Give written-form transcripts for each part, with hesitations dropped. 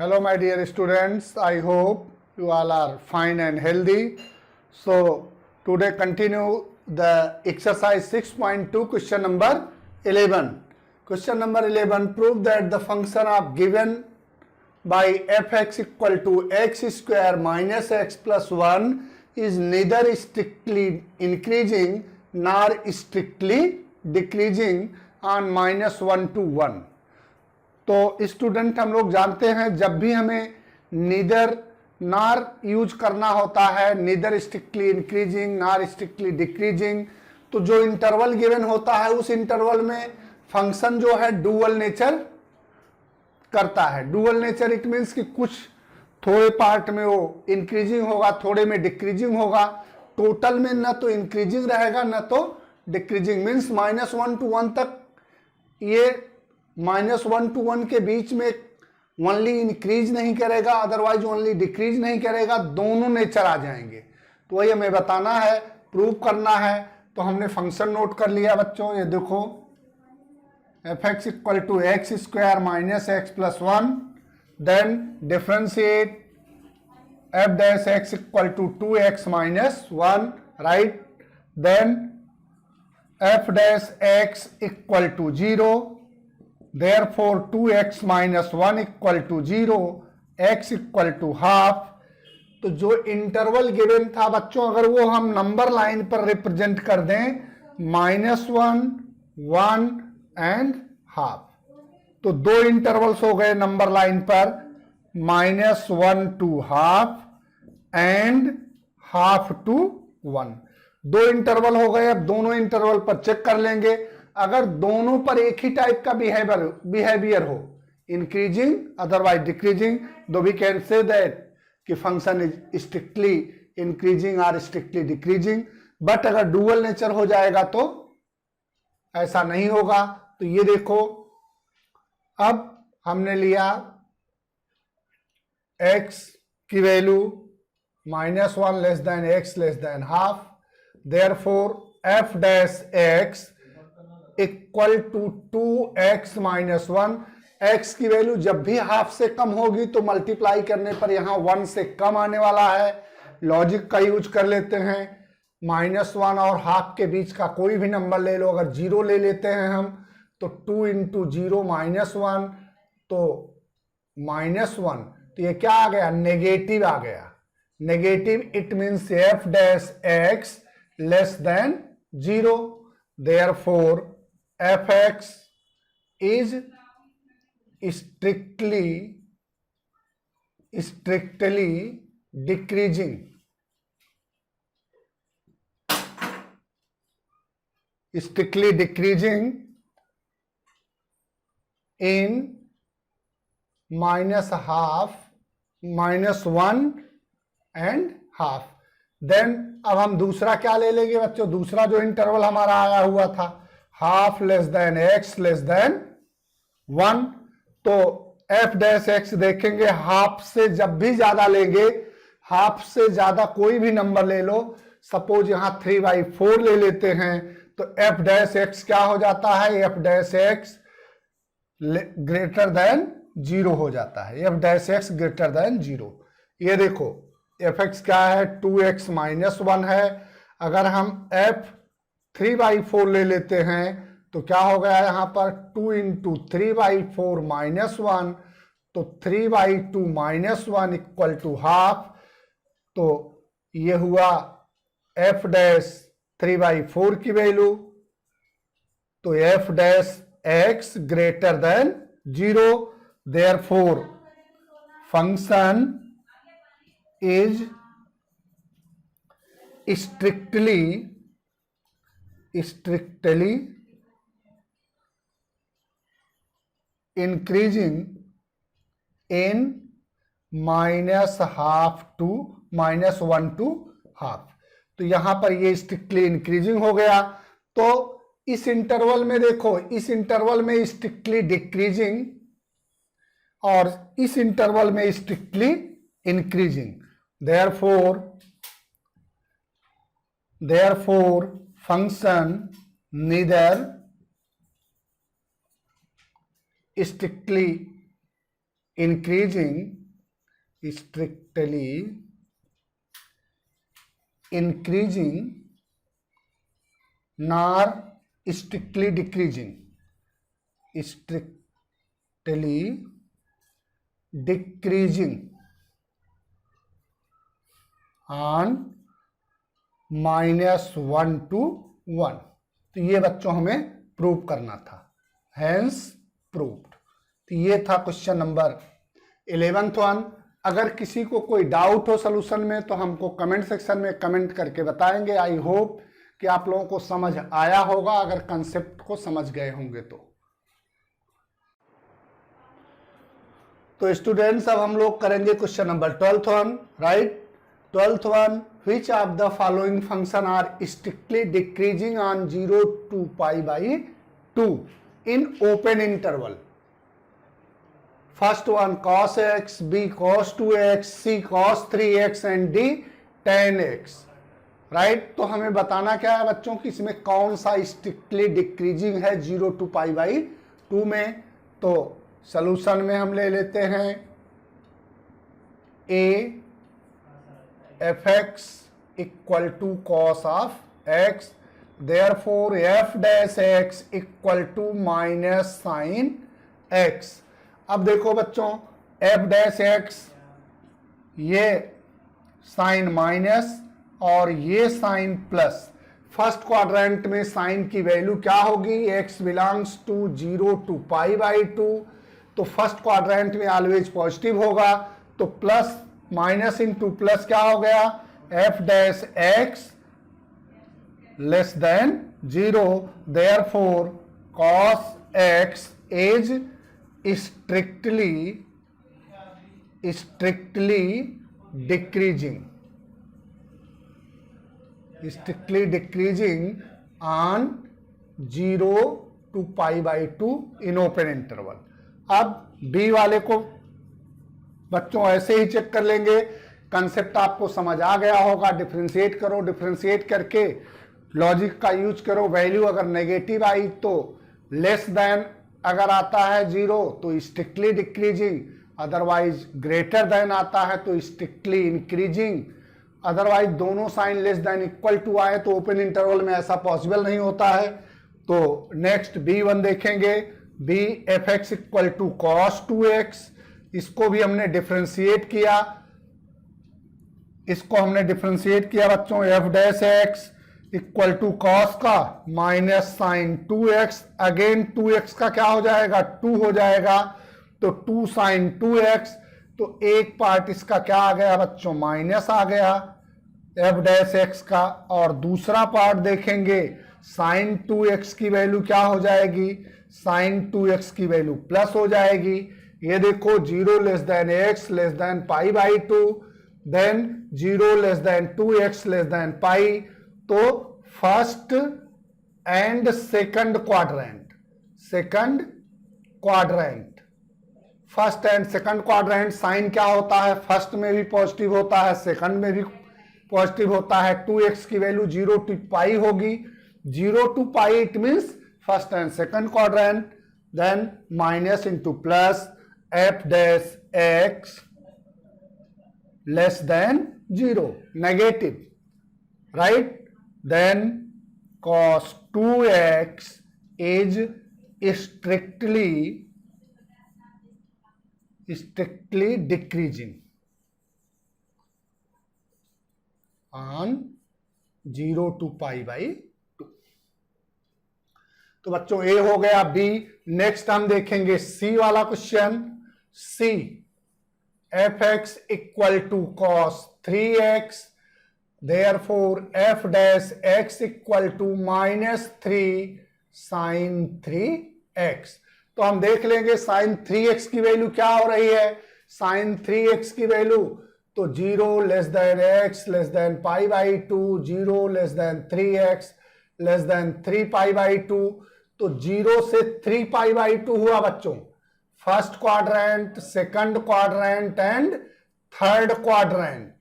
Hello my dear students, I hope you all are fine and healthy. So today continue the exercise 6.2 question number 11. Question number 11, prove that the function of given by fx equal to x square minus x plus 1 is neither strictly increasing nor strictly decreasing on -1 to 1. तो student हम लोग जानते हैं जब भी हमें neither नार use करना होता है, नीदर स्ट्रिक्टली इंक्रीजिंग नार स्ट्रिक्टली डिक्रीजिंग, तो जो इंटरवल गिवन होता है उस इंटरवल में फंक्शन जो है डुअल नेचर करता है. डुअल नेचर इट मीन्स कि कुछ थोड़े पार्ट में वो इंक्रीजिंग होगा, थोड़े में डिक्रीजिंग होगा, टोटल में न तो इंक्रीजिंग रहेगा न तो डिक्रीजिंग. मीन्स -1 to 1 तक ये -1 to 1 के बीच में ओनली इंक्रीज नहीं करेगा, अदरवाइज ओनली डिक्रीज नहीं करेगा, दोनों नेचर आ जाएंगे. तो वही हमें बताना है, प्रूव करना है. तो हमने फंक्शन नोट कर लिया बच्चों. ये देखो fx equal to x square minus x plus 1, then differentiate f dash x equal to 2x minus 1, right. Then f dash x equal to 0, therefore 2x minus 1 equal to 0, x equal to half. तो जो interval given था बच्चों, अगर वो हम number line पर represent कर दें -1, 1 एंड हाफ, तो दो इंटरवल्स हो गए नंबर लाइन पर, -1 to half and half to 1. दो इंटरवल हो गए. अब दोनों इंटरवल पर चेक कर लेंगे. अगर दोनों पर एक ही टाइप का बिहेवियर हो, इंक्रीजिंग अदरवाइज डिक्रीजिंग, दो वी कैन से दैट कि फंक्शन इज स्ट्रिक्टली इंक्रीजिंग और स्ट्रिक्टली डिक्रीजिंग. बट अगर डुअल नेचर हो जाएगा तो ऐसा नहीं होगा. तो ये देखो, अब हमने लिया x की value -1 less than x less than half, therefore f dash x equal to 2x minus 1. x की वैल्यू जब भी हाफ से कम होगी तो मल्टीप्लाई करने पर यहां 1 से कम आने वाला है. लॉजिक का यूज कर लेते हैं. -1 और हाफ के बीच का कोई भी नंबर ले लो. अगर 0 ले लेते हैं हम तो 2 इंटू 0 -1, तो -1, तो ये क्या आ गया, नेगेटिव आ गया. Negative it means f dash x less than 0, therefore fx is strictly decreasing. Strictly decreasing in -1 and half. Then अब हम दूसरा क्या ले लेंगे बच्चों, दूसरा जो इंटरवल हमारा आया हुआ था half less than x less then 1, तो f डैश x देखेंगे हाफ से जब भी ज्यादा लेंगे, हाफ से ज्यादा कोई भी नंबर ले लो, सपोज यहां 3/4 ले लेते हैं, तो f डैश x क्या हो जाता है, f dash x greater than 0 हो जाता है. f dash x greater than 0. ये देखो fx क्या है, 2x माइनस 1 है. अगर हम f 3/4 ले लेते हैं तो क्या हो गया यहां पर, 2 इंटू 3/4 -1, तो 3/2 -1 इक्वल टू हाफ. तो ये हुआ f डैश 3/4 की वैल्यू. तो f dash x greater than 0, therefore function is strictly increasing in -1 to half. तो यहां पर ये स्ट्रिक्टली इंक्रीजिंग हो गया. तो इस इंटरवल में देखो, इस इंटरवल में स्ट्रिक्टली डिक्रीजिंग और इस इंटरवल में strictly increasing. therefore function neither strictly increasing, strictly increasing, nor strictly decreasing, strictly decreasing on -1 to 1। तो ये बच्चों हमें प्रूव करना था, हेंस प्रूव्ड। तो ये था क्वेश्चन नंबर 11th वन। अगर किसी को कोई डाउट हो सोल्यूशन में तो हमको कमेंट सेक्शन में कमेंट करके बताएंगे। आई होप कि आप लोगों को समझ आया होगा, अगर कंसेप्ट को समझ गए होंगे तो स्टूडेंट्स अब हम लोग करेंगे question number 12th one, right. 12th one, which of the following function are strictly decreasing on 0 to π/2 in open interval? First one cos x, B cos 2x, C cos 3x and D tan x, right. तो हमें बताना क्या है बच्चों कि इसमें कौन सा स्ट्रिक्टली डिक्रीजिंग है 0 to π/2 में। तो सॉल्यूशन में हम ले लेते हैं a fx equal to cos of x, therefore f dash x equal to minus sine x। अब देखो बच्चों f डैश x, ये साइन माइनस और ये साइन प्लस। फर्स्ट क्वाड्रेंट में साइन की वैल्यू क्या होगी, x बिलोंग्स टू 0 to π/2, तो फर्स्ट क्वाड्रेंट में ऑलवेज पॉजिटिव होगा। तो प्लस माइनस इंटू प्लस क्या हो गया, f dash x less than 0, therefore cos x is strictly decreasing on 0 to π/2 in open interval. अब बी वाले को बच्चों ऐसे ही चेक कर लेंगे, कंसेप्ट आपको समझ आ गया होगा। डिफरेंशिएट करो, डिफरेंशिएट करके लॉजिक का यूज करो। वैल्यू अगर नेगेटिव आई तो लेस देन, अगर आता है 0 तो strictly decreasing, otherwise greater than आता है तो स्ट्रिक्टली इंक्रीजिंग, अदरवाइज दोनों sine less than equal to आए तो ओपन इंटरवल में ऐसा पॉसिबल नहीं होता है। तो नेक्स्ट B1 देखेंगे, b f x equal to cos 2x, इसको भी हमने डिफरेंशिएट किया, बच्चों f dash x equal to cos का minus sine 2x, again 2x का क्या हो जाएगा 2 हो जाएगा, तो 2 साइन 2x, तो एक पार्ट इसका क्या आ गया बच्चों माइनस आ गया एफ डैश एक्स का, और दूसरा पार्ट देखेंगे साइन 2x की वैल्यू क्या हो जाएगी, साइन 2x की वैल्यू प्लस हो जाएगी। ये देखो 0 less than x less than π/2, then 0 less than 2x less than pi. तो first and second quadrant, first and second quadrant sine क्या होता है, फर्स्ट में भी पॉजिटिव होता है, सेकंड में भी पॉजिटिव होता है। 2x की वैल्यू 0 to π होगी, 0 to π it means first and second quadrant, then minus into plus f dash x less than 0 negative, right, then cos 2x is strictly decreasing on 0 to π/2। तो बच्चों ए हो गया बी। नेक्स्ट हम देखेंगे C वाला question. C F x equal to cos 3x, therefore F dash x equal to -3 sine 3x। तो हम देख लेंगे साइन 3x की वैल्यू क्या हो रही है, साइन 3x की वैल्यू तो 0 less than x less than π/2, 0 less than 3x less than 3 π/2, तो 0 से 3 π/2 हुआ बच्चों, first quadrant, second quadrant and third quadrant.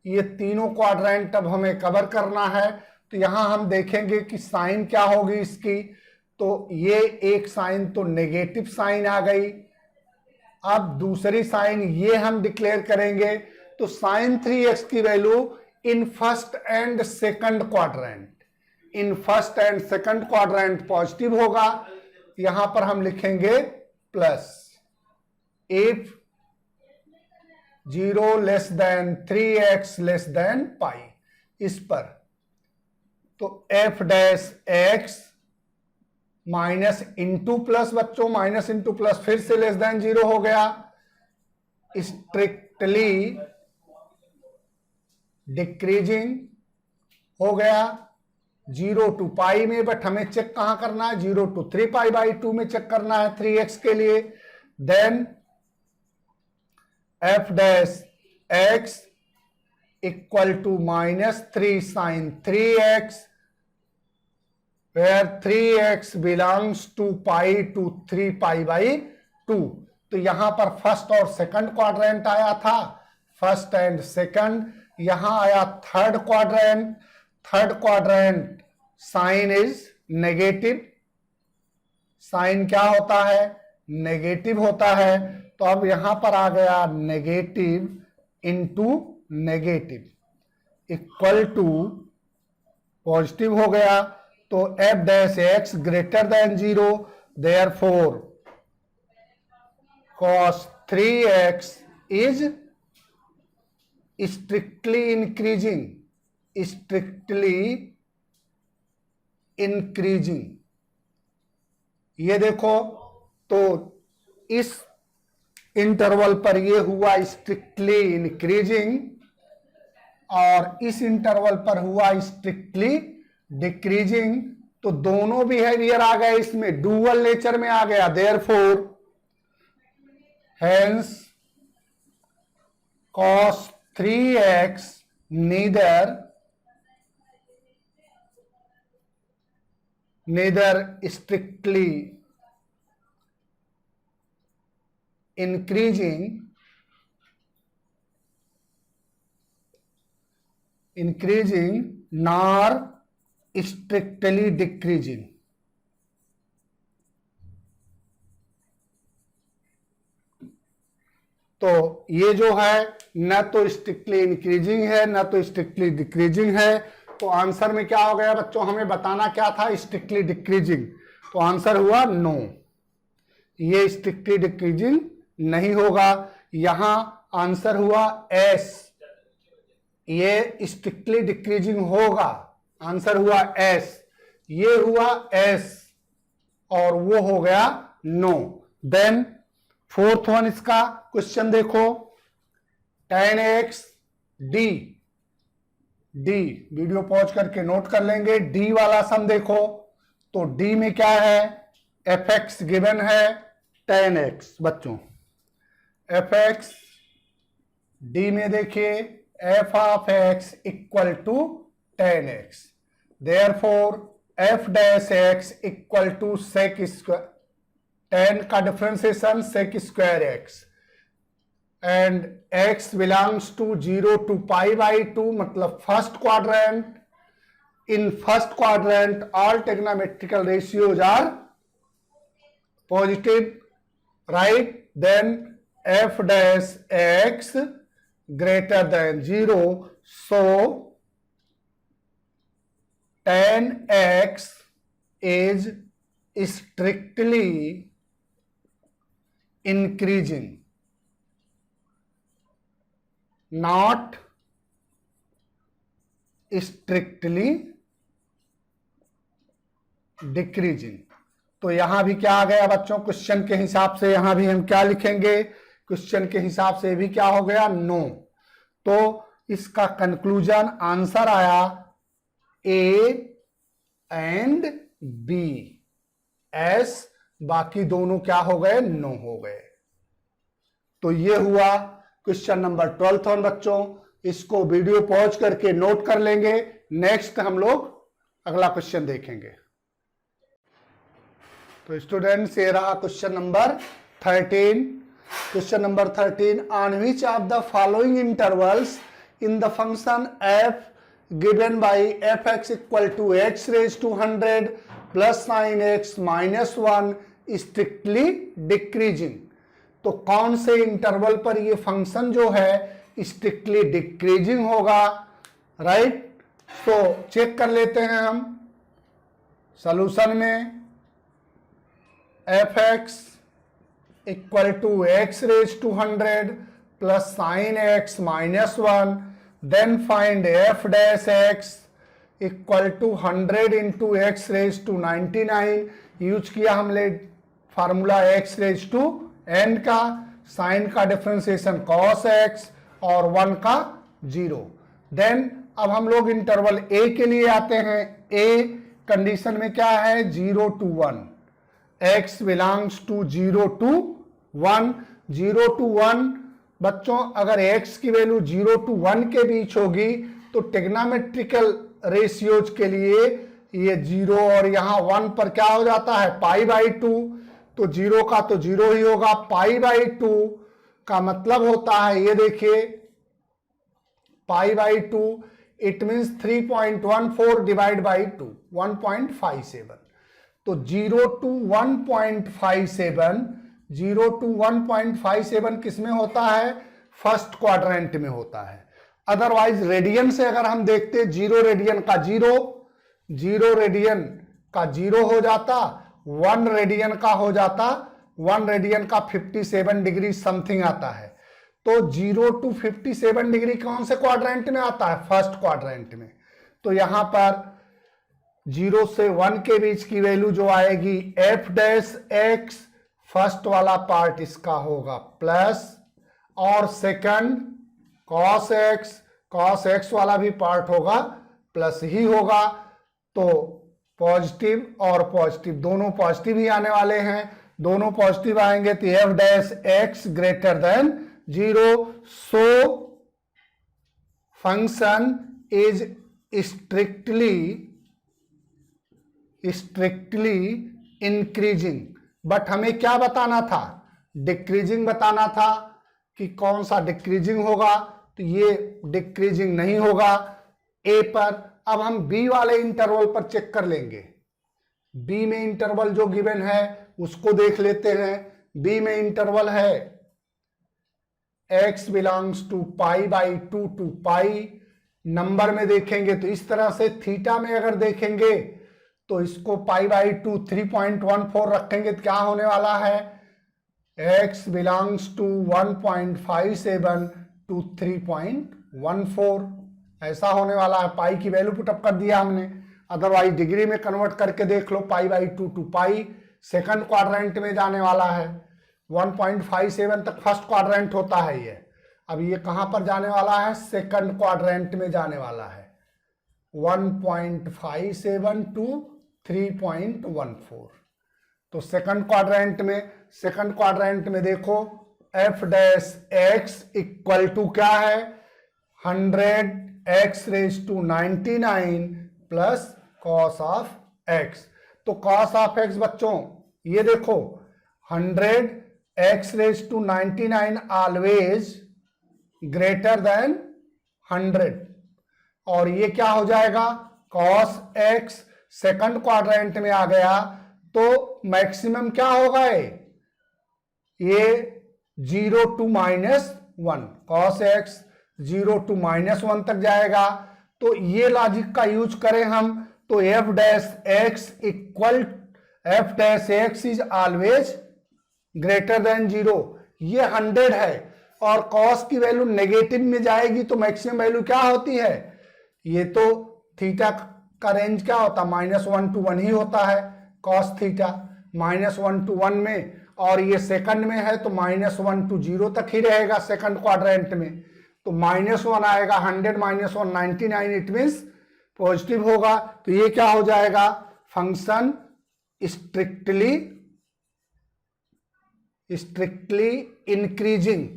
ये तीनों क्वाड्रेंट अब हमें कवर करना है। तो यहां हम देखेंगे कि साइन क्या होगी इसकी, तो ये एक साइन तो नेगेटिव साइन आ गई, अब दूसरी साइन ये हम डिक्लेयर करेंगे, तो साइन 3x की value in first and second quadrant, in first and second quadrant positive होगा। यहां पर हम लिखेंगे plus, if 0 less than 3x less than pi, इस पर तो f dash x minus into plus, बच्चों माइनस इंटू प्लस फिर से लेस देन 0 हो गया, स्ट्रिक्टली डिक्रीजिंग हो गया 0 टू पाई में, बट हमें चेक कहां करना है, 0 टू 3 पाई बाई 2 में चेक करना है 3x के लिए। Then f dash x equal to minus 3 sine 3x, where 3x belongs to pi to 3 pi by 2। तो यहां पर फर्स्ट और सेकंड क्वाड्रेंट आया था, फर्स्ट एंड सेकंड, यहां आया third quadrant, third quadrant sine is negative, sine क्या होता है, नेगेटिव होता है। तो अब यहां पर आ गया negative into negative equal to positive हो गया, तो f dash x greater than 0, therefore cos 3x is strictly increasing, strictly increasing. ये देखो, तो इस इंटरवल पर ये हुआ स्ट्रिक्टली इंक्रीजिंग और इस इंटरवल पर हुआ स्ट्रिक्टली डिक्रीजिंग, तो दोनों बिहेवियर आ गए इसमें, डुअल नेचर में आ गया। Therefore hence cos 3x neither strictly increasing nor strictly decreasing. तो ये जो है न तो स्ट्रिक्टली इंक्रीजिंग है न तो स्ट्रिक्टली डिक्रीजिंग है, तो आंसर में क्या हो गया बच्चों, हमें बताना क्या था, स्ट्रिक्टली डिक्रीजिंग, तो आंसर हुआ नो, ये स्ट्रिक्टली डिक्रीजिंग नहीं होगा। यहां आंसर हुआ एस, ये स्ट्रिक्टली डिक्रीजिंग होगा, आंसर हुआ एस, ये हुआ एस और वो हो गया नो। देन फोर्थ वन इसका क्वेश्चन देखो, tan x d, video pause करके नोट कर लेंगे, d वाला सम देखो, तो d में क्या है, fx गिवन है tan x, बच्चों fx d में देखिए f of x equal to tan x, therefore f dash x equal to sec square, tan का differentiation sec square x, and x belongs to 0 to pi by 2, मतलब first quadrant, in first quadrant all trigonometrical ratios are positive, right. Then f dash x greater than 0, so tan x is strictly increasing, not strictly decreasing। तो यहां भी क्या आ गया बच्चों, question के हिसाब से यहां भी हम क्या लिखेंगे, क्वेश्चन के हिसाब से भी क्या हो गया, नो। तो इसका कंक्लूजन आंसर आया ए एंड बी, एस, बाकी दोनों क्या हो गए, नो हो गए। तो ये हुआ क्वेश्चन नंबर 12 बच्चों, इसको वीडियो पॉज करके नोट कर लेंगे, नेक्स्ट हम लोग अगला क्वेश्चन देखेंगे। तो स्टूडेंट्स ये रहा question number 13। Question number 13, on which of the following intervals in the function f given by fx equal to x raised to 100 plus sin x minus 1 strictly decreasing। तो कौन से इंटरवल पर ये function जो है strictly decreasing होगा, right. तो check कर लेते हैं हम सॉल्यूशन में। f(x) equal to x raise to 100 plus sine x minus 1, then find f dash x equal to 100 into x raise to 99। Use किया हमने formula x raise to n का, साइन का डिफरेंशिएशन cos x और 1 का 0। Then अब हम लोग interval a के लिए आते हैं। a कंडीशन में क्या है, 0 to 1, x belongs to 0 to 1। 0 to 1 बच्चों अगर x की वैल्यू 0 to 1 के बीच होगी तो टेग्नोमेट्रिकल रेशियोज के लिए ये 0 और यहाँ 1 पर क्या हो जाता है, π/2। तो 0 का तो 0 ही होगा, π/2 का मतलब होता है, ये देखिए π/2 इट मीन्स 3.14 डिवाइड बाई 2, 1.57। तो 0 to 1.57, 0 to 1.57 किस में होता है, फर्स्ट क्वाड्रेंट में होता है। अदरवाइज रेडियन से अगर हम देखते, 0 रेडियन का 0, 0 रेडियन का 0 हो जाता, 1 रेडियन का हो जाता, 1 रेडियन का 57 डिग्री समथिंग आता है। तो 0 to 57 डिग्री कौन से क्वाड्रेंट में आता है, फर्स्ट क्वाड्रेंट में। तो यहां पर 0 से 1 के बीच की वैल्यू जो आएगी f डैश x, फर्स्ट वाला पार्ट इसका होगा प्लस, और सेकंड cos x वाला भी पार्ट होगा प्लस ही होगा। तो पॉजिटिव और पॉजिटिव दोनों पॉजिटिव ही आने वाले हैं, दोनों पॉजिटिव आएंगे तो f dash x greater than 0। So function is strictly increasing. But हमें क्या बताना था, डिक्रीजिंग बताना था कि कौन सा डिक्रीजिंग होगा, तो ये डिक्रीजिंग नहीं होगा ए पर। अब हम बी वाले इंटरवल पर चेक कर लेंगे। बी में इंटरवल जो गिवन है उसको देख लेते हैं। बी में इंटरवल है x belongs to π/2 to pi. Number में देखेंगे तो इस तरह से, थीटा में अगर देखेंगे तो इसको π/2 3.14 रखेंगे तो क्या होने वाला है, x बिलोंग्स टू 1.57 टू 3.14 ऐसा होने वाला है। पाई की वैल्यू पुटअप कर दिया हमने, अदरवाइज डिग्री में कन्वर्ट करके देख लो, π/2 टू पाई सेकंड क्वाड्रेंट में जाने वाला है। 1.57 तक फर्स्ट क्वाड्रेंट होता है ये, अब ये कहां पर जाने वाला है, सेकंड क्वाड्रेंट में जाने वाला है। 1.57 टू 3.14। तो सेकंड क्वाड्रेंट में देखो f dash x equal to क्या है, 100 x raise to 99 plus cos of x। तो cos ऑफ x बच्चों ये देखो 100 x raise to 99 always greater than 100, और ये क्या हो जाएगा, cos x सेकंड क्वाड्रेंट में आ गया तो मैक्सिमम क्या होगा, ये 0 to -1, cos x 0 to -1 तक जाएगा। तो ये लॉजिक का यूज करें हम तो f dash x is always greater than 0। ये 100 है और cos की वैल्यू नेगेटिव में जाएगी तो मैक्सिमम वैल्यू क्या होती है, ये तो थीटा का रेंज क्या होता है, -1 to 1 ही होता है cos थीटा, -1 to 1 में, और ये सेकंड में है तो -1 to 0 तक ही रहेगा सेकंड क्वाड्रेंट में। तो -1 आएगा, 100 -1 99, इट मीन्स पॉजिटिव होगा। तो ये क्या हो जाएगा, फंक्शन स्ट्रिक्टली इंक्रीजिंग।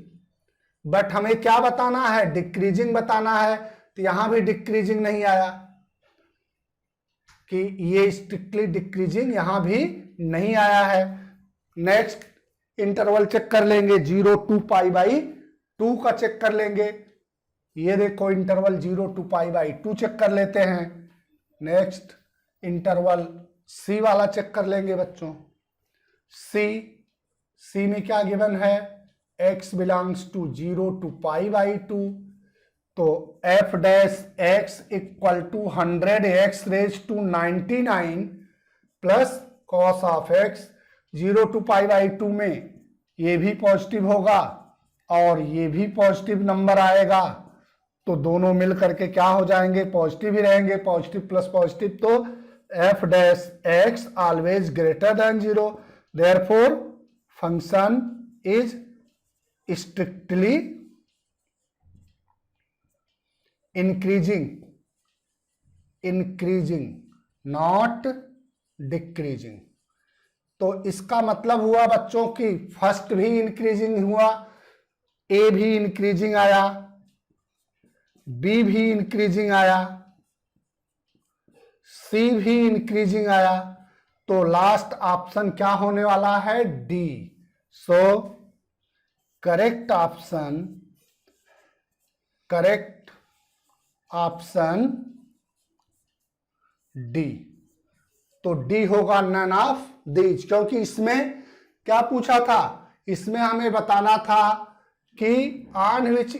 बट हमें क्या बताना है, डिक्रीजिंग बताना है, तो यहां भी डिक्रीजिंग नहीं आया कि ये स्ट्रिक्टली डिक्रीजिंग यहां भी नहीं आया है। नेक्स्ट इंटरवल चेक कर लेंगे, 0 to π/2 का चेक कर लेंगे। ये देखो इंटरवल 0 to π/2 चेक कर लेते हैं। नेक्स्ट इंटरवल सी वाला चेक कर लेंगे बच्चों। सी में क्या गिवन है, x belongs to 0 to pi by 2, तो f dash x equal to 100x raise to 99 plus cos of x 0 to pi by 2 में ये भी पॉजिटिव होगा और ये भी पॉजिटिव नंबर आएगा, तो दोनों मिल करके क्या हो जाएंगे, पॉजिटिव ही रहेंगे, पॉजिटिव प्लस पॉजिटिव, तो f dash x always greater than 0, therefore function is strictly increasing not decreasing. तो इसका मतलब हुआ बच्चों की फर्स्ट भी इंक्रीजिंग हुआ, ए भी इंक्रीजिंग आया, बी भी इंक्रीजिंग आया, सी भी इंक्रीजिंग आया, तो लास्ट ऑप्शन क्या होने वाला है, D. So correct option D. तो डी होगा नन ऑफ दीज, क्योंकि इसमें क्या पूछा था, इसमें हमें बताना था कि on which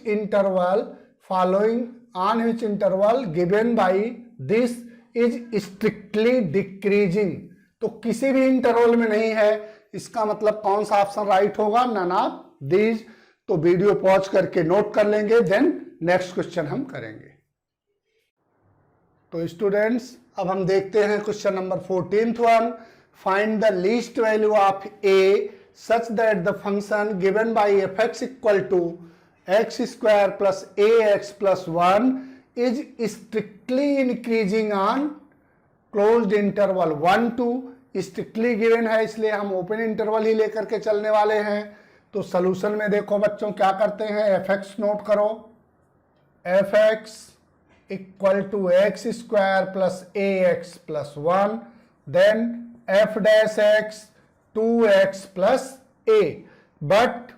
interval given by this is strictly decreasing, तो किसी भी इंटरवल में नहीं है, इसका मतलब कौन सा ऑप्शन राइट होगा, नन ऑफ दीज। तो वीडियो पॉज करके नोट कर लेंगे, देन नेक्स्ट क्वेश्चन हम करेंगे। तो स्टूडेंट्स अब हम देखते हैं question number 14th one, find the least value of a such that the function given by fx equal to x square plus ax plus 1 is strictly increasing on closed interval 1 to, strictly given है इसलिए हम open interval ही लेकर के चलने वाले हैं। तो solution में देखो बच्चों क्या करते हैं, fx नोट करो, fx equal to x square plus ax plus 1, then f dash x 2x plus a, but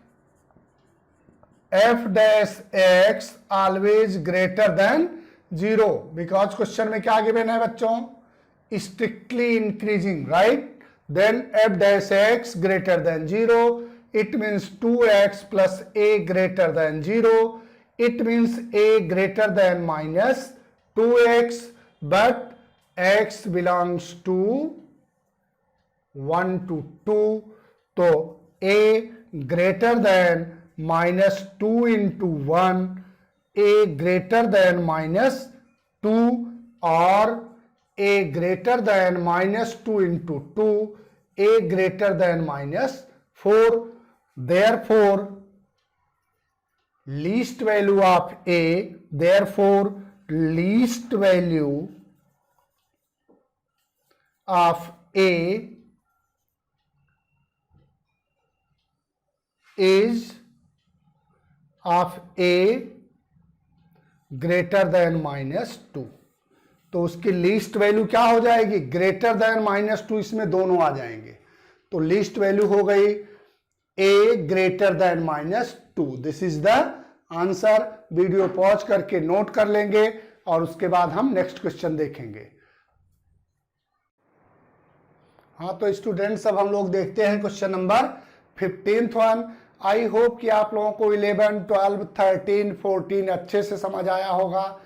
f dash x always greater than 0, because question में क्या गिवन है बच्चों, strictly increasing, right? Then f dash x greater than 0, it means 2x plus a greater than 0, it means a greater than minus 2x, but x belongs to 1 to 2, तो a greater than minus 2 into 1, a greater than minus 2, और a greater than minus 2 into 2, a greater than minus 4, therefore least value of a, therefore least value of a is of a greater than minus 2, तो उसकी least value क्या हो जाएगी, greater than minus 2, इसमें दोनों आ जाएंगे, तो लीस्ट वैल्यू हो गई a greater than minus 2। This is the answer. Video pause करके नोट कर लेंगे और उसके बाद हम नेक्स्ट क्वेश्चन देखेंगे। हाँ तो स्टूडेंट्स अब हम लोग देखते हैं question number 15th one. I hope कि आप लोगों को 11, 12, 13, 14 अच्छे से समझ आया होगा।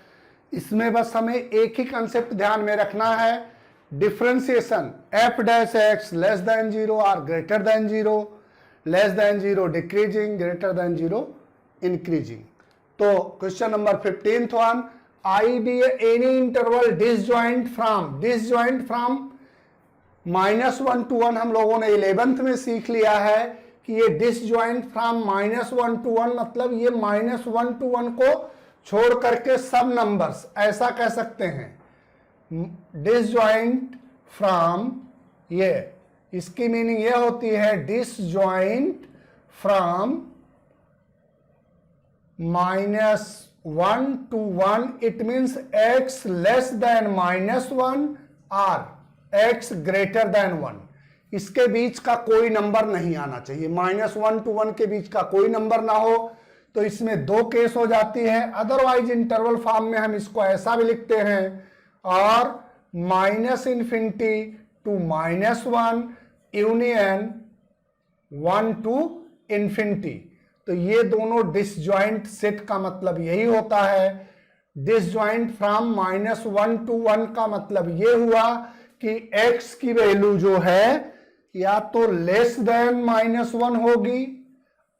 इसमें बस हमें एक ही कंसेप्ट ध्यान में रखना है, differentiation f dash x less than 0 और greater than 0, less than 0 decreasing, greater than 0 increasing. तो question number 15th one, I be any interval disjoint from -1 to 1 हम लोगों ने 11th में सीख लिया है कि ये डिसजॉइंट फ्रॉम -1 to 1 मतलब ये -1 to 1 को छोड़ करके सब नंबर्स, ऐसा कह सकते हैं। डिसजॉइंट फ्रॉम, ये इसकी मीनिंग ये होती है disjoint from -1 to 1, it means x less then -1 और x ग्रेटर देन 1, इसके बीच का कोई नंबर नहीं आना चाहिए। -1 to 1 के बीच का कोई नंबर ना हो, तो इसमें दो केस हो जाती है। अदरवाइज इंटरवल फॉर्म में हम इसको ऐसा भी लिखते हैं, और -∞ to -1 यूनियन 1 to ∞। तो ये दोनों डिसजॉइंट सेट का मतलब यही होता है। डिसजॉइंट फ्रॉम -1 to 1 का मतलब ये हुआ कि x की वैल्यू जो है या तो लेस देन -1 होगी,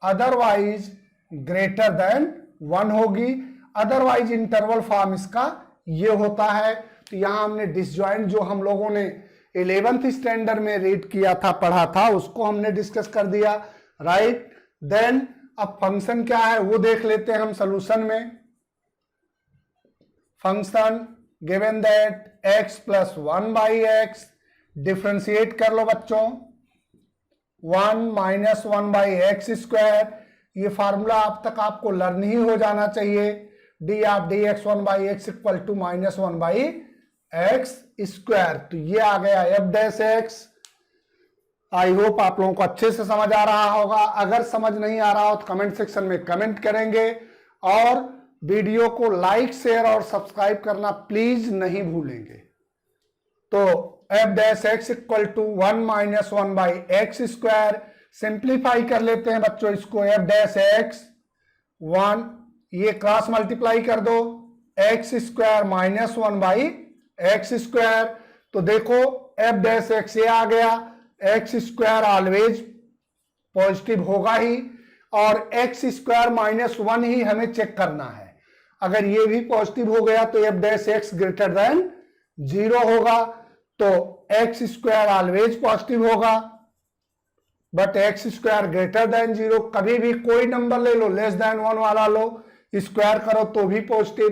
अदरवाइज ग्रेटर देन 1 होगी, अदरवाइज इंटरवल फॉर्म इसका ये होता है। तो यहां हमने डिसजॉइंट जो हम लोगों ने 11th स्टैंडर्ड में रीड किया था, पढ़ा था, उसको हमने डिस्कस कर दिया, राइट। देन अब फंक्शन क्या है वो देख लेते हैं हम सोल्यूशन में। Function given that x + 1/x, differentiate कर लो बच्चों, 1 - 1/x²। ये फार्मूला अब तक आपको लर्न ही हो जाना चाहिए। d of dx 1/x = -1/x²। तो ये आ गया f'(x). आई होप आप लोगों को अच्छे से समझ आ रहा होगा। अगर समझ नहीं आ रहा हो तो कमेंट सेक्शन में कमेंट करेंगे, और वीडियो को लाइक, शेयर और सब्सक्राइब करना प्लीज नहीं भूलेंगे। तो f'(x = 1 - 1/x²। सिंप्लीफाई कर लेते हैं बच्चों इसको। f'(x) 1, ये क्रॉस मल्टीप्लाई कर दो, x² - 1/x²। तो देखो f'(x) ये आ गया, x² ऑलवेज पॉजिटिव होगा ही, और x² - 1 ही हमें चेक करना है। अगर ये भी पॉजिटिव हो गया तो f'(x) ग्रेटर देन 0 होगा। तो x² ऑलवेज पॉजिटिव होगा, बट x² ग्रेटर देन 0। कभी भी कोई नंबर ले लो, लेस देन 1 वाला लो, स्क्वायर करो तो भी पॉजिटिव,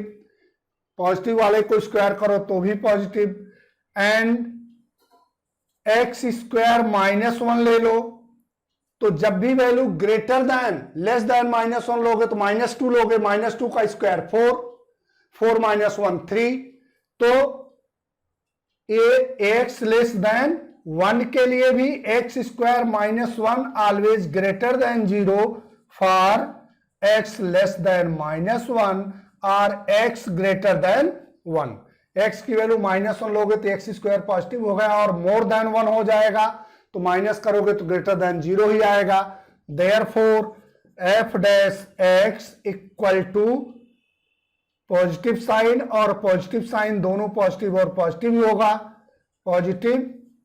पॉजिटिव वाले को स्क्वायर करो तो भी पॉजिटिव। एंड x² -1 ले लो, तो जब भी value greater than less than -1 लोगे तो -2 लोगे, -2 का स्क्वायर 4, 4 - 1 3। तो x लेस देन 1 के लिए भी x² -1 always greater than 0 for x less then -1 और x ग्रेटर देन 1। x की वैल्यू -1 लोगे तो x² पॉजिटिव होगा और मोर देन 1 हो जाएगा, तो माइनस करोगे तो ग्रेटर देन 0 ही आएगा। देयरफॉर f'(x) = पॉजिटिव साइन और पॉजिटिव साइन दोनों पॉजिटिव और पॉजिटिव ही होगा, positive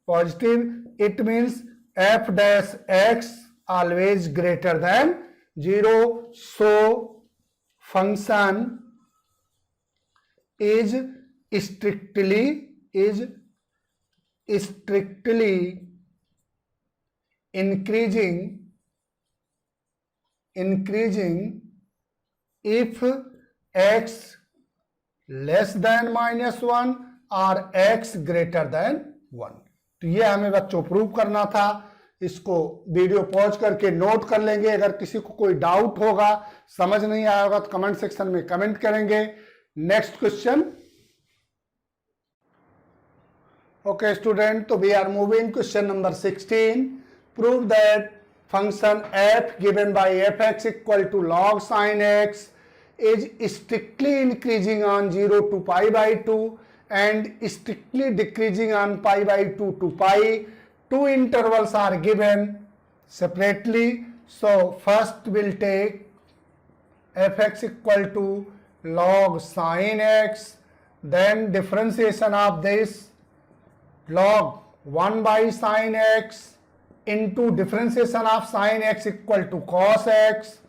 positive. It means f'(x) always greater than 0। So function is strictly increasing if x less than -1 और x greater than 1। तो ये हमें बच्चों प्रूव करना था। इसको वीडियो पॉज करके नोट कर लेंगे। अगर किसी को कोई डाउट होगा, समझ नहीं आया होगा तो कमेंट सेक्शन में कमेंट करेंगे। Next question. ओके स्टूडेंट, तो we are moving question number 16। Prove that function f given by f(x) = log sin x is strictly increasing on 0 to π/2 and strictly decreasing on π/2 to π. Two intervals are given separately. So first we'll take f(x) = log sin x, then differentiation of this log 1/sin x into differentiation of sin x = cos x,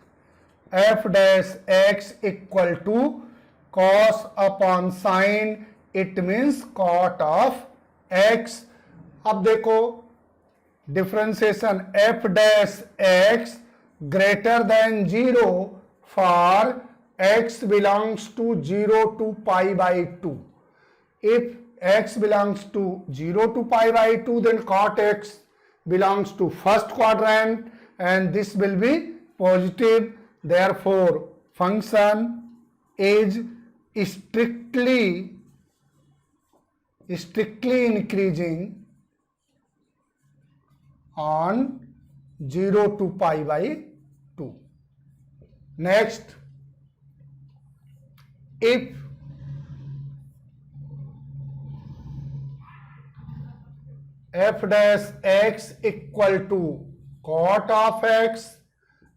f'(x) = cos upon sin, it means cot of x। अब देखो differentiation f'(x) greater than 0 for x belongs to 0 to π/2. If x belongs to 0 to π/2, then cot x belongs to first quadrant and this will be positive. Therefore function is strictly increasing on 0 to π/2. Next, if f'(x) = cot of x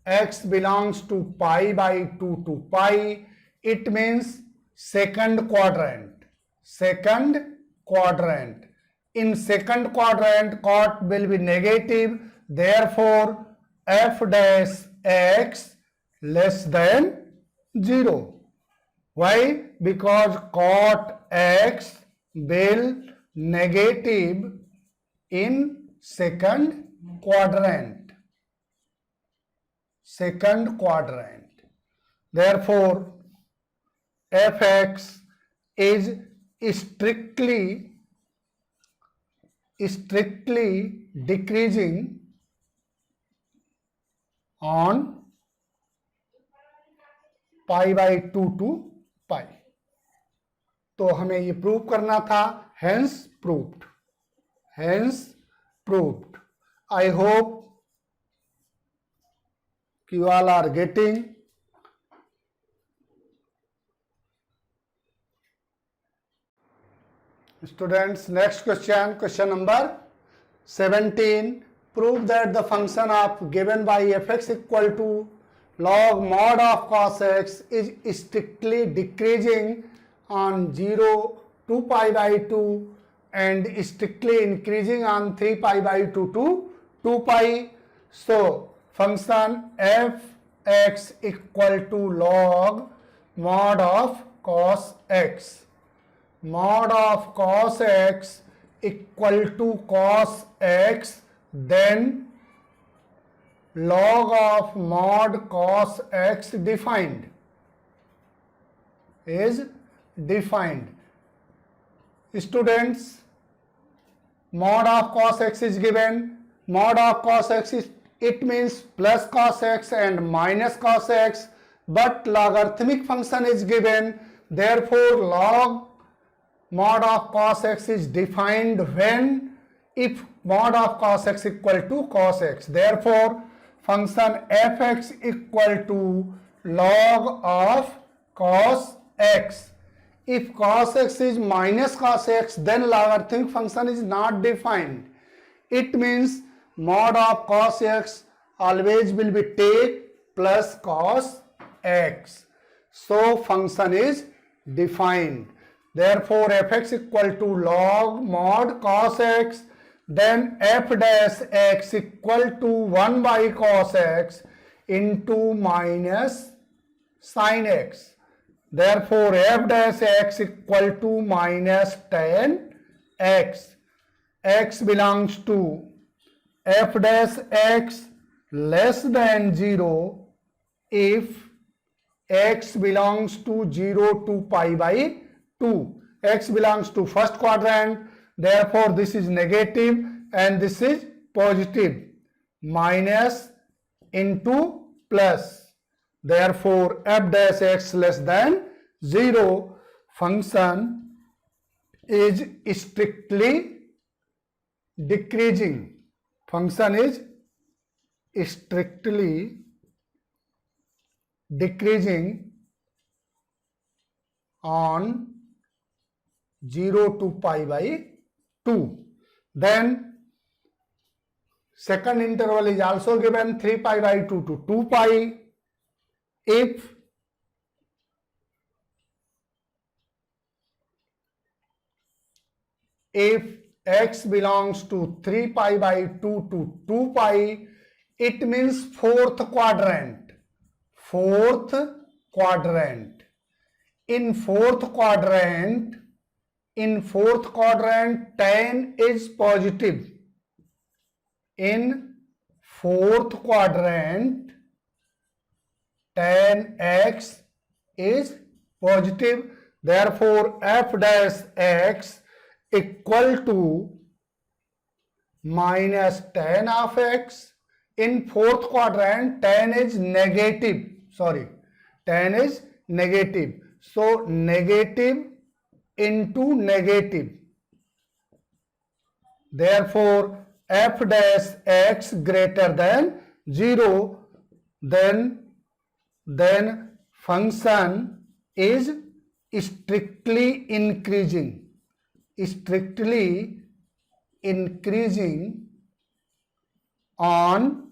x belongs to pi by 2 to pi, it means second quadrant. Second quadrant. In second quadrant, cot will be negative, therefore f dash x less than 0. Why? Because cot x will negative in second quadrant. Second quadrant. Therefore, fx is strictly decreasing on pi by 2 to pi. तो हमें ये prove करना था, hence proved. Hence proved. I hope you all are getting. Students, next question, question number 17. Prove that the function of given by fx equal to log mod of cos x is strictly decreasing on 0 to pi by 2 and strictly increasing on 3 pi by 2 to 2 pi. So, function fx equal to log mod of cos x. Mod of cos x equal to cos x, then log of mod cos x defined is defined. Students, mod of cos x is given. Mod of cos x is, it means plus cos x and minus cos x, but logarithmic function is given, therefore log mod of cos x is defined when if mod of cos x equal to cos x. Therefore, function fx equal to log of cos x. If cos x is minus cos x, then logarithmic function is not defined. It means mod of cos x always will be take plus cos x. So, function is defined. Therefore, fx equal to log mod cos x, then f dash x equal to 1 by cos x into minus sin x. Therefore, f dash x equal to minus tan x. X belongs to f dash x less than 0 if x belongs to 0 to pi by 2. X belongs to first quadrant, therefore this is negative and this is positive. Minus into plus. Therefore, f dash x less than 0, function is strictly decreasing. Function is strictly decreasing on 0 to pi by 2. Then second interval is also given 3 pi by 2 to 2 pi. If x belongs to 3 pi by 2 to 2 pi, it means fourth quadrant. Fourth quadrant. In fourth quadrant, tan is positive. In fourth quadrant, tan x is positive. Therefore, f dash x equal to minus tan of x. In fourth quadrant, tan is negative. Tan is negative. So, negative into negative. Therefore, f dash x greater than 0, then function is strictly increasing. Strictly increasing on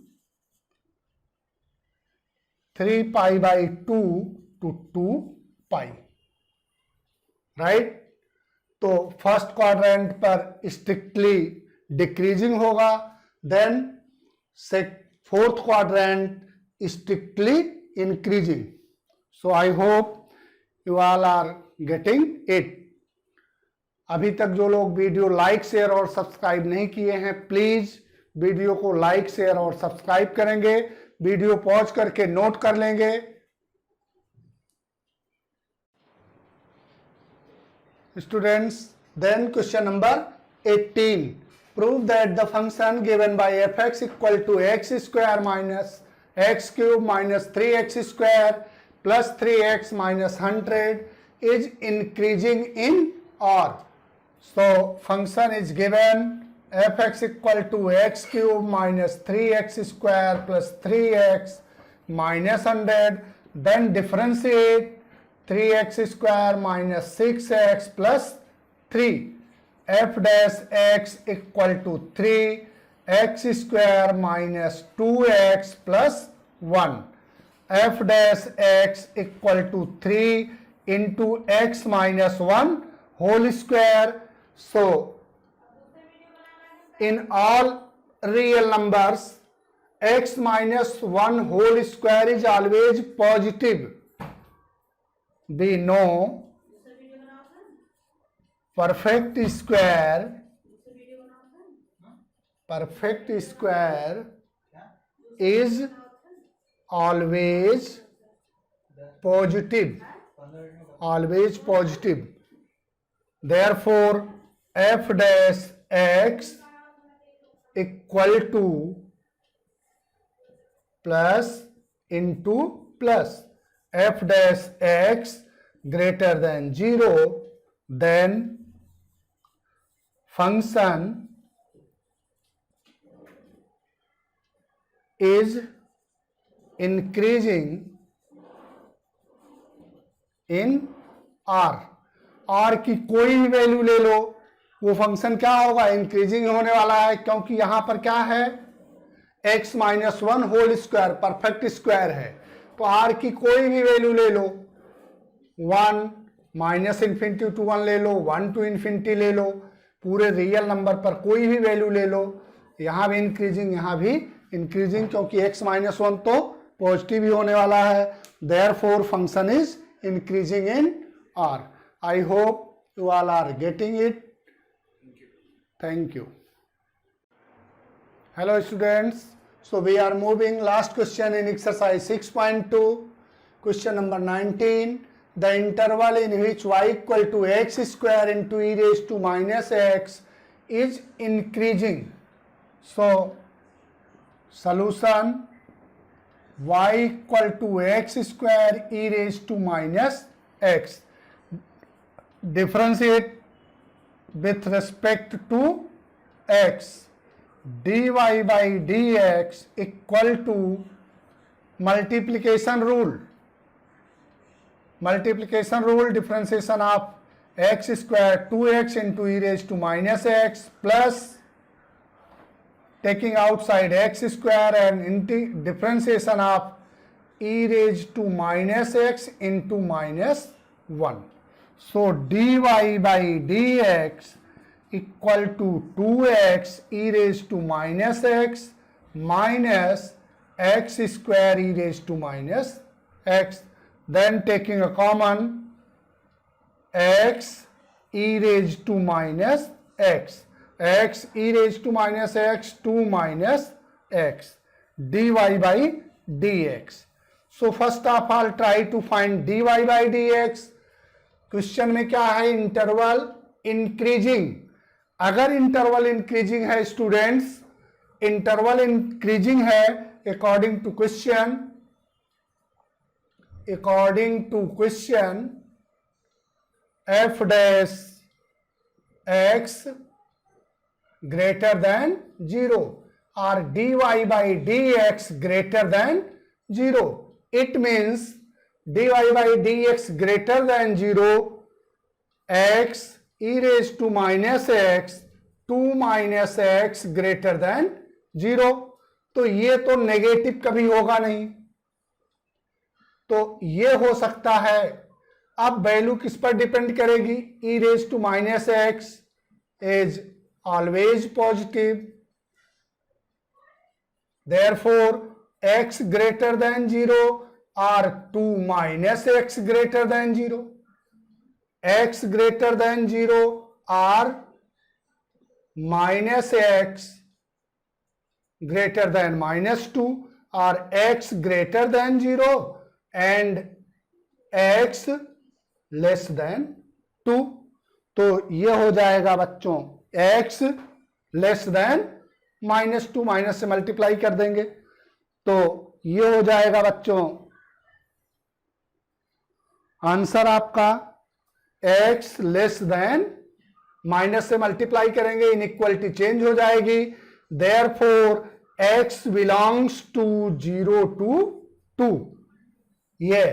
3 pi by 2 to 2 पाई, right. तो first quadrant पर strictly decreasing होगा, then fourth quadrant strictly increasing. So I hope you all are getting it. अभी तक जो लोग video like share और subscribe नहीं किए हैं, प्लीज वीडियो को लाइक शेयर और सब्सक्राइब करेंगे, वीडियो पॉज करके नोट कर लेंगे। Students, then question number 18, prove that the function given by fx equal to x square minus x cube minus 3x square plus 3x minus 100 is increasing in और। So function is given fx equal to x cube minus 3x square plus 3x minus 100, then differentiate 3x square minus 6x plus 3, f dash x equal to 3x square minus 2x plus 1, f dash x equal to 3 into x minus 1 whole square. So in all real numbers x minus 1 whole square is always positive. We know perfect square is always positive. Therefore f dash x equal to plus into plus f dash x greater than 0, then function is increasing in r। r की कोई भी value ले लो, वो function क्या होगा, increasing होने वाला है, क्योंकि यहां पर क्या है, x minus 1 whole square perfect square है। तो r की कोई भी वैल्यू ले लो, 1 माइनस इन्फिनिटी टू 1 ले लो, 1 टू इन्फिनिटी ले लो, पूरे रियल नंबर पर कोई भी वैल्यू ले लो, यहां भी इंक्रीजिंग यहां भी इंक्रीजिंग, क्योंकि x माइनस 1 तो पॉजिटिव ही होने वाला है। Therefore function is increasing in r। I hope you all are getting it. Thank you. Hello students. So we are moving last question in exercise 6.2. Question number 19. The interval in which y equal to x square into e raised to minus x is increasing. So solution y equal to x square e raised to minus x. Differentiate with respect to x, dy by dx equal to multiplication rule, differentiation of x square 2x into e raised to minus x plus taking outside x square and differentiation of e raised to minus x into minus 1. So dy by dx equal to 2x e raised to minus x minus x square e raised to minus x. Then taking a common x e raised to minus x, x e raised to minus x, 2 minus x, dy by dx. So first of all try to find dy by dx. Question में क्या है, interval increasing. अगर interval increasing है students, interval increasing है according to question f dash x greater than 0 or dy by dx greater than 0. It means dy by dx greater than 0, x e raised to minus x, 2 minus x greater than 0. तो ये तो negative कभी होगा नहीं, तो ये हो सकता है। अब वैल्यू किस पर डिपेंड करेगी? e raise to minus x is always positive, therefore x greater than 0 or 2 minus x greater than 0, x greater than 0 or minus x greater than minus 2 or x greater than 0 and x less than 2। तो ये हो जाएगा बच्चों x less than minus 2, minus से multiply कर देंगे तो ये हो जाएगा बच्चों आंसर आपका x लेस देन, माइनस से मल्टीप्लाई करेंगे इनइक्वालिटी चेंज हो जाएगी, therefore x belongs to 0 to 2। ये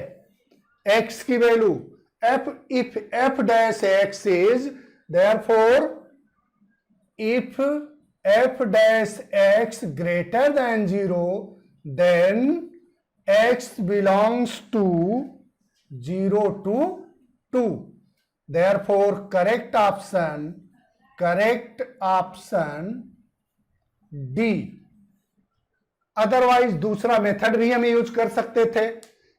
x की value if f dash x is, therefore if f dash x greater than 0 then x belongs to 0 to 2, therefore correct option D। Otherwise दूसरा method भी हम use कर सकते थे।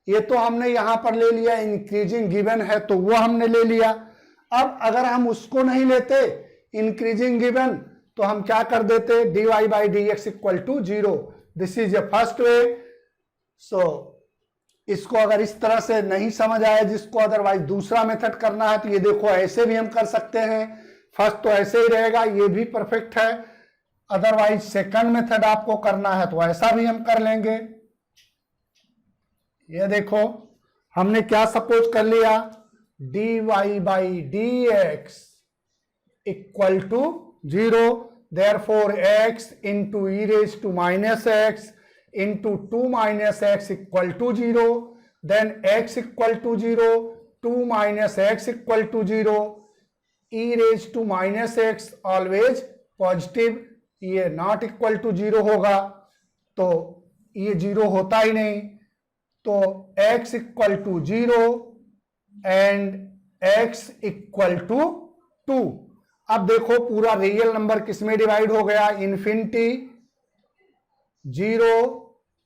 ये तो हमने यहां पर ले लिया, इंक्रीजिंग गिवन है तो वो हमने ले लिया। अब अगर हम उसको नहीं लेते इंक्रीजिंग गिवन तो हम क्या कर देते? dy by dx equal to 0। This is a first way. So इसको अगर इस तरह से नहीं समझ आया जिसको, अदरवाइज दूसरा मेथड करना है तो ये देखो ऐसे भी हम कर सकते हैं। फर्स्ट तो ऐसे ही रहेगा, ये भी परफेक्ट है। अदरवाइज सेकंड मेथड आपको करना है तो ऐसा भी हम कर लेंगे। ये देखो हमने क्या सपोज कर लिया, dy by dx equal to 0, therefore x into e raised to minus x into 2 minus x equal to 0, then x equal to 0, 2 minus x equal to 0, e raised to minus x always positive, ये not equal to 0 होगा तो ये 0 होता ही नहीं, तो x equal to 0 and x equal to 2। अब देखो पूरा रियल नंबर किस में डिवाइड हो गया? इन्फिनिटी 0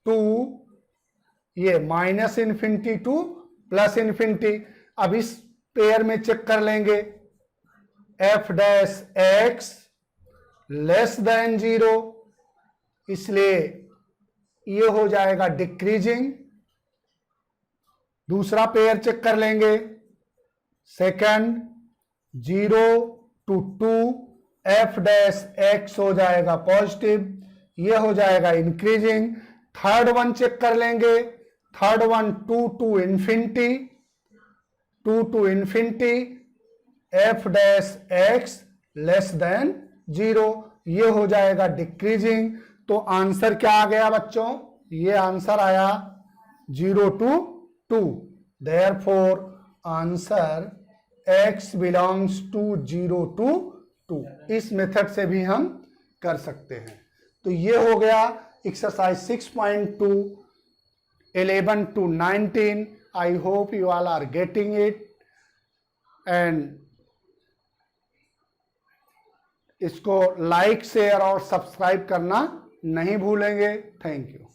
टू ये minus infinity two plus infinity. अब इस पेयर में चेक कर लेंगे, f dash x less than 0, इसलिए ये हो जाएगा डिक्रीजिंग। दूसरा पेयर चेक कर लेंगे, second 0 to 2 f dash x हो जाएगा पॉजिटिव, ये हो जाएगा इंक्रीजिंग। थर्ड वन चेक कर लेंगे, third one 2 to infinity, 2 to infinity f dash x less than 0, ये हो जाएगा डिक्रीजिंग। तो आंसर क्या आ गया बच्चों? ये आंसर आया 0 to 2, therefore answer x belongs to 0 to 2। इस मेथड से भी हम कर सकते हैं। तो ये हो गया exercise 6.2 11 to 19। I hope you all are getting it and इसको लाइक शेयर और सब्सक्राइब करना नहीं भूलेंगे। Thank you.